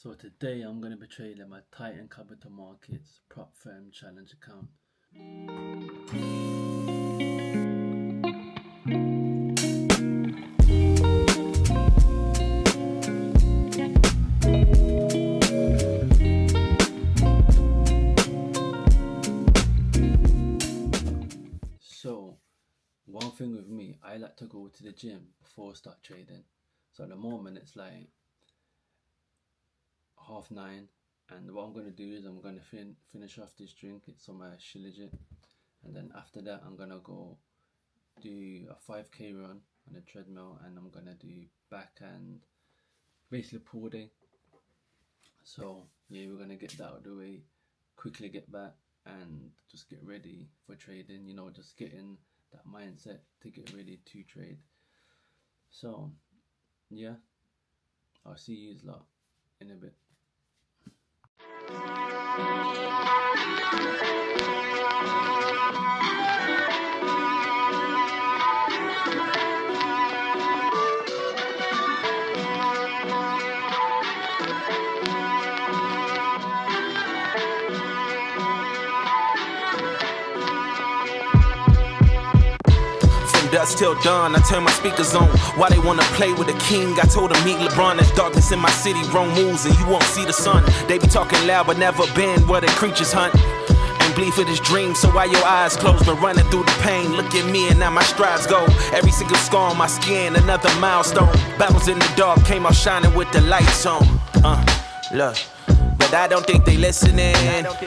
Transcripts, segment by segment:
So today I'm going to be trading my Titan Capital Markets prop firm challenge account. So one thing with me, I like to go to the gym before I start trading. So at the moment it's like 9:30, and what I'm going to do is I'm going to finish off this drink. It's some Shilajit, and then after that I'm going to go do a 5k run on a treadmill, and I'm going to do back and basically pull day. So yeah, we're going to get that out of the way, quickly get back and just get ready for trading, just get in that mindset to get ready to trade. So yeah, I'll see you lot in a bit. Dusk till dawn, I turn my speakers on. Why they wanna play with the king? I told them meet LeBron. There's darkness in my city, wrong moves and you won't see the sun. They be talking loud but never been where the creatures hunt and bleed for this dream. So why your eyes closed? Been running through the pain. Look at me and now my strides go. Every single scar on my skin, another milestone. Battles in the dark came out shining with the lights on. Look, but I don't think they listening. I don't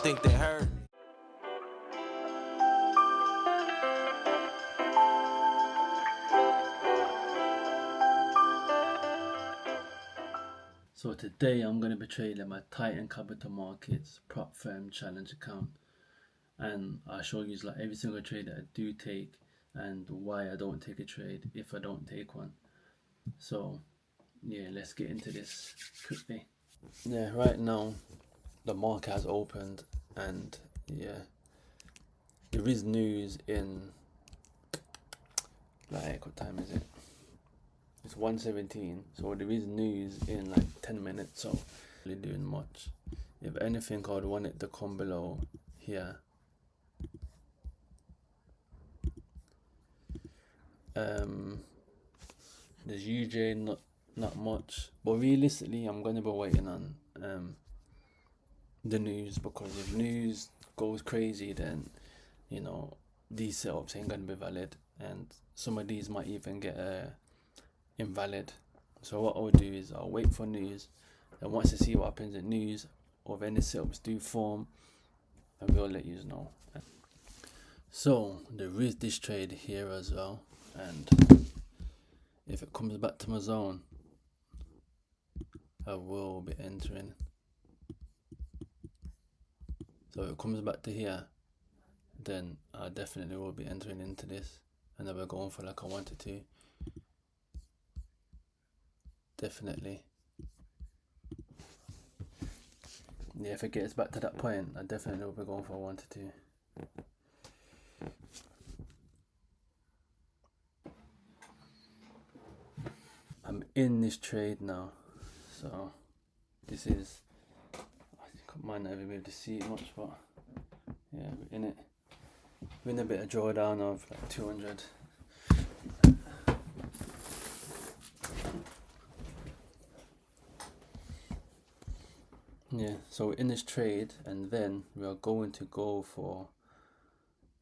think they heard. So today I'm going to be trading my Titan Capital Markets prop firm challenge account, and I'll show you like every single trade that I do take and why I don't take a trade if I don't take one. So yeah, let's get into this quickly. Yeah, right now the market has opened, and yeah, there is news in, like, what time is it? It's 1:17, so there is news in like 10 minutes, so really doing much. If anything, I'd want it to come below here. There's UJ not much, but realistically I'm gonna be waiting on the news, because if news goes crazy, then these setups ain't gonna be valid, and some of these might even get invalid. So what I'll do is I'll wait for news, and once I see what happens at news, or if any setups do form, I will let you know. So there is this trade here as well, and if it comes back to my zone, I will be entering. So if it comes back to here, then I definitely will be entering into this, and then we're going for like a 1 to 2. Definitely. Yeah, if it gets back to that point, I definitely will be going for a 1 to 2. I'm in this trade now, so this is, I might not even be able to see it much, but yeah, we're in it. We're in a bit of drawdown of like 200. Yeah, so we're in this trade, and then we are going to go for,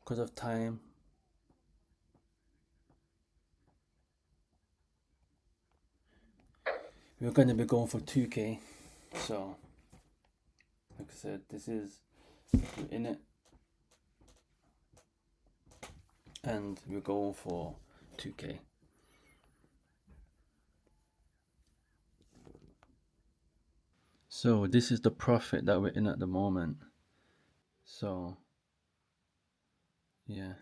because of time, we're going to be going for 2k. So like I said, this is, we're in it, and we're going for 2k. So this is the profit that we're in at the moment. So yeah,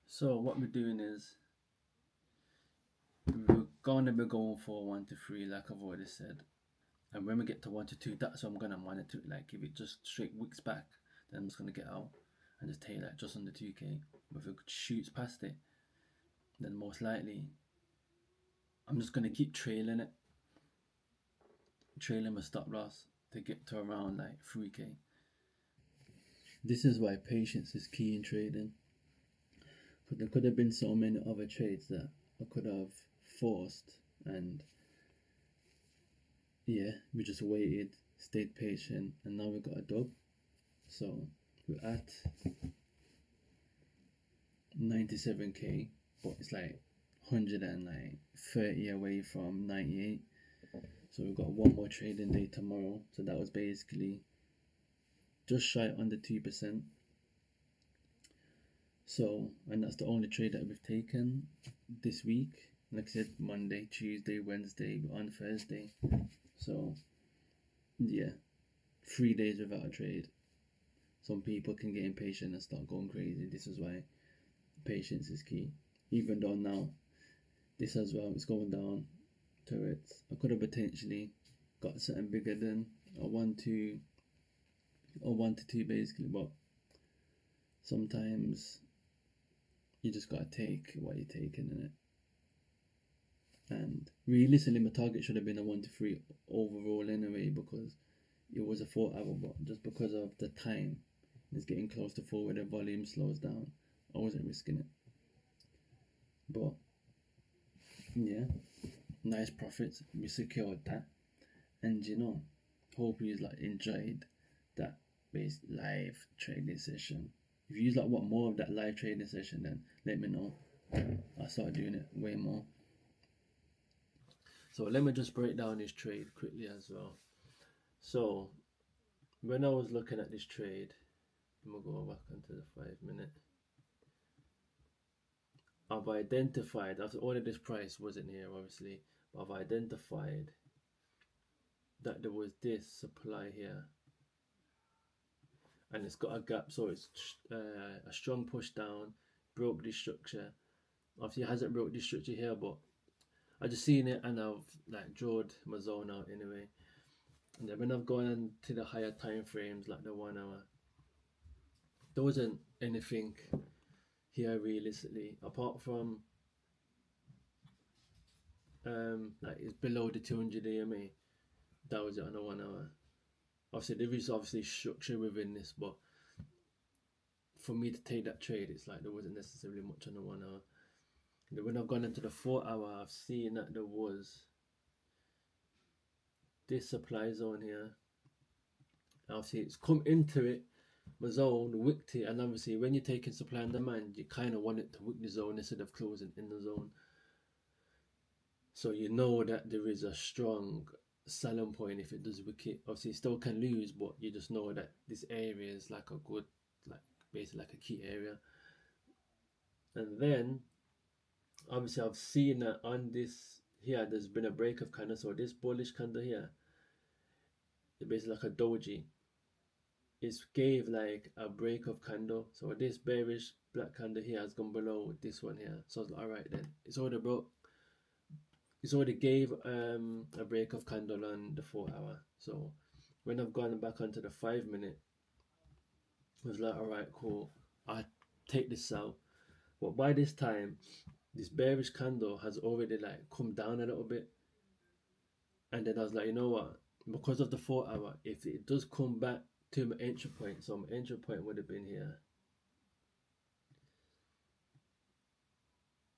so what we're doing is we're gonna be going for 1 to 3, like I've already said, and when we get to 1 to 2, that's what I'm gonna monitor. Like if it just straight wicks back, then I'm just gonna get out and just take like just under 2k. But if it shoots past it, then most likely I'm just gonna keep trailing it. trailing my stop loss to get to around like 3k. This is why patience is key in trading. Because there could have been so many other trades that I could have forced, and yeah, we just waited, stayed patient, and now we got a dub. So we're at 97k, but it's like 130 away from 98. So we've got one more trading day tomorrow. So that was basically just shy under 2%. So, and that's the only trade that we've taken this week. Like I said, Monday, Tuesday, Wednesday, on Thursday. So yeah, 3 days without a trade. Some people can get impatient and start going crazy. This is why patience is key. Even though now this as well is going down to it, I could have potentially got something bigger than a 1-2 or 1-2 basically, but sometimes you just gotta take what you're taking in it. And realistically, my target should have been a 1-3 overall anyway, because it was a 4-hour, but just because of the time, it's getting close to 4 where the volume slows down, I wasn't risking it. But yeah, nice profits, we secured that. And you know, hope you enjoyed that base live trading session. If you want more of that live trading session, then let me know. I'll start doing it way more. So let me just break down this trade quickly as well. So when I was looking at this trade, I'm gonna go back onto the 5-minute. I've identified, after all of this price wasn't here obviously, but I've identified that there was this supply here, and it's got a gap, so it's a strong push down, broke this structure. Obviously it hasn't broke this structure here, but I just seen it and I've drawed my zone out anyway. And then when I've gone into the higher time frames, like the 1 hour, there wasn't anything here realistically, apart from it's below the 200 EMA. That was it on the 1 hour. Obviously there is structure within this, but for me to take that trade, it's like there wasn't necessarily much on the 1 hour. And then when I've gone into the 4 hour, I've seen that there was this supply zone here. Obviously it's come into it, my zone, wicked it, and obviously when you're taking supply and demand, you kind of want it to wick the zone instead of closing in the zone. So you know that there is a strong selling point if it does wick it. Obviously you still can lose, but you just know that this area is like a good, basically like a key area. And then obviously I've seen that on this here, there's been a break of candle. So this bullish candle here, it's basically like a doji. It gave like a break of candle. So this bearish black candle here has gone below this one here. So I was like, alright then, it's already broke. It's already gave a break of candle on the 4 hour. So when I've gone back onto the 5-minute, I was like, alright, cool, I'll take this out. But by this time, this bearish candle has already come down a little bit. And then I was like, you know what, because of the 4 hour, if it does come back to my entry point, so my entry point would have been here.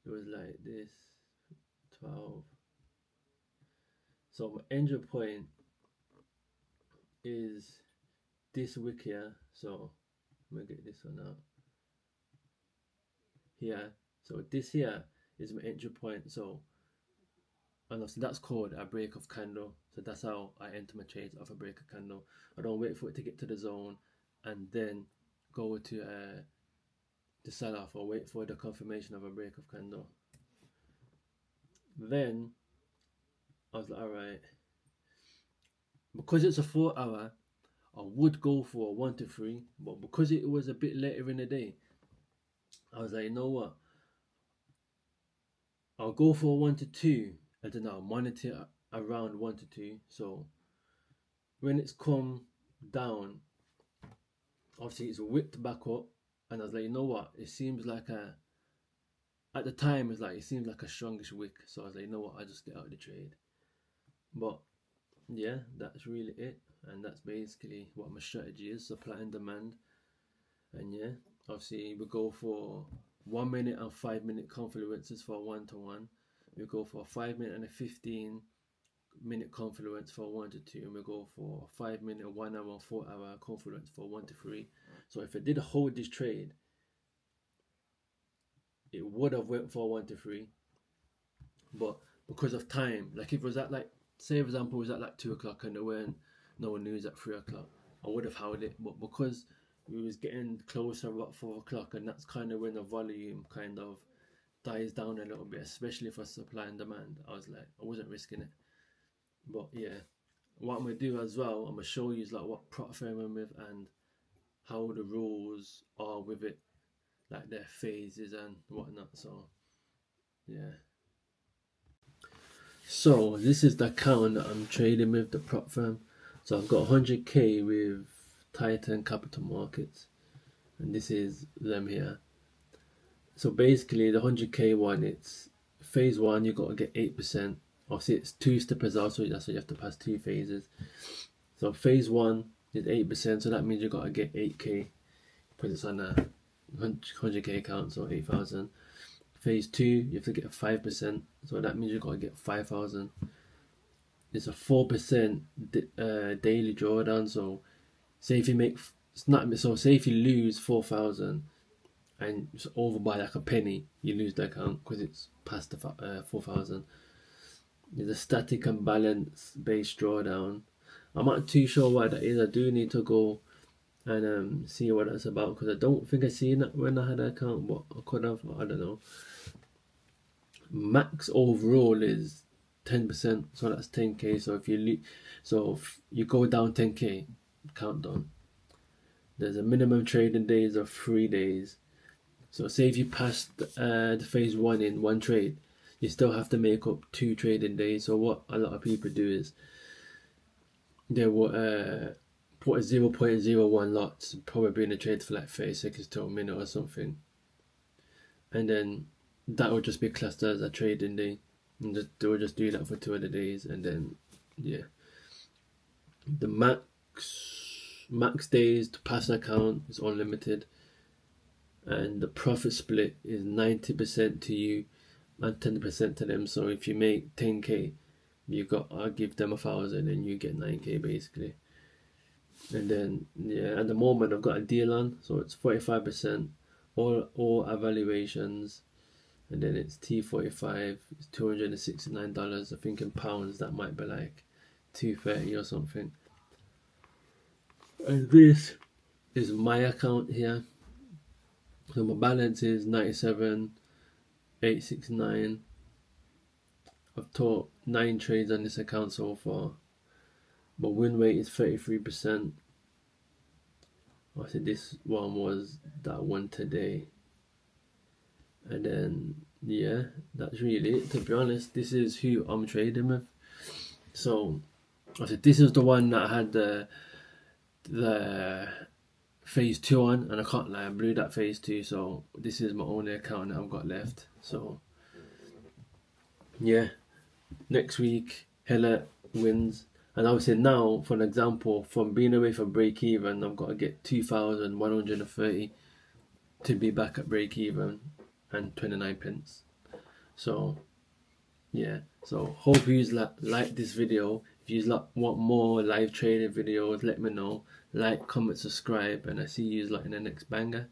It was like this, 12. So my entry point is this wick here. So I'm gonna get this one out here. So this here is my entry point. So, and obviously that's called a break of candle. So that's how I enter my trades, off a break of candle. I don't wait for it to get to the zone and then go to the sell off, or wait for the confirmation of a break of candle. Then I was like, alright, because it's a 4 hour, I would go for a 1-3, but because it was a bit later in the day, I was like, you know what, I'll go for a 1-2, and then I'll monitor around 1-2. So when it's come down, obviously it's whipped back up, and I was like, you know what, it seems like at the time it seemed like a strongish wick. So I was like, you know what, I'll just get out of the trade. But yeah, that's really it. And that's basically what my strategy is, supply and demand. And yeah, obviously we go for 1 minute and 5 minute confluences for 1-to-1. We go for 5 minute and a 15 minute confluence for 1-to-2, and we go for 5 minute, 1 hour, 4 hour confluence for 1-to-3. So if I did hold this trade, it would have went for 1-to-3, but because of time, like if it was at like, say for example, it was at like 2 o'clock and there weren't no news at 3 o'clock, I would have held it. But because we was getting closer about 4 o'clock, and that's kind of when the volume kind of dies down a little bit, especially for supply and demand, I was like, I wasn't risking it. But yeah, what I'm gonna do as well, I'm gonna show you like what prop firm I'm with and how the rules are with it, like their phases and whatnot. So yeah. So this is the account that I'm trading with, the prop firm. So I've got 100k with Titan Capital Markets, and this is them here. So basically the 100k one, it's phase one, you got to get 8%. Obviously it's two steppers out, so that's why you have to pass two phases. So phase one is 8%, so that means you got to get 8k because it's on a 100k account, so 8,000. Phase two, you have to get 5%, so that means you got to get 5,000. It's a 4% daily drawdown. So say if you make, it's not, so say if you lose 4,000 and it's over by like a penny, you lose the account because it's past the 4,000. There's a static and balance based drawdown. I'm not too sure what that is. I do need to go and see what that's about, because I don't think I seen that when I had an account, but I could have, I don't know. Max overall is 10%, so that's 10k. So if you go down 10k, countdown. There's a minimum trading days of 3 days. So say if you passed the phase one in one trade, you still have to make up 2 trading days. So what a lot of people do is they will put a 0.01 lots, probably in a trade for like 30 seconds to a minute or something, and then that will just be classed as a trading day, and they will just do that for 2 other days. And then yeah, the max days to pass an account is unlimited, and the profit split is 90% to you and 10% to them. So if you make 10k, I give them 1,000 and you get 9k basically. And then yeah, at the moment I've got a deal on, so it's 45% all evaluations, and then it's T45, it's $269. I think in pounds that might be like 230 or something. And this is my account here. So my balance is 97,869. I've taught 9 trades on this account so far. My win rate is 33%. I said this one was that one today. And then yeah, that's really it. To be honest, this is who I'm trading with. So I said this is the one that had the phase 2 on, and I can't lie, I blew that phase 2, so this is my only account that I've got left. So yeah, next week Hella wins, and obviously now, for an example, from being away from break even, I've got to get 2,130 to be back at break even and 29 pence. So yeah, so hope you like this video. If you want more live trading videos, let me know. Like, comment, subscribe, and I see you in the next banger.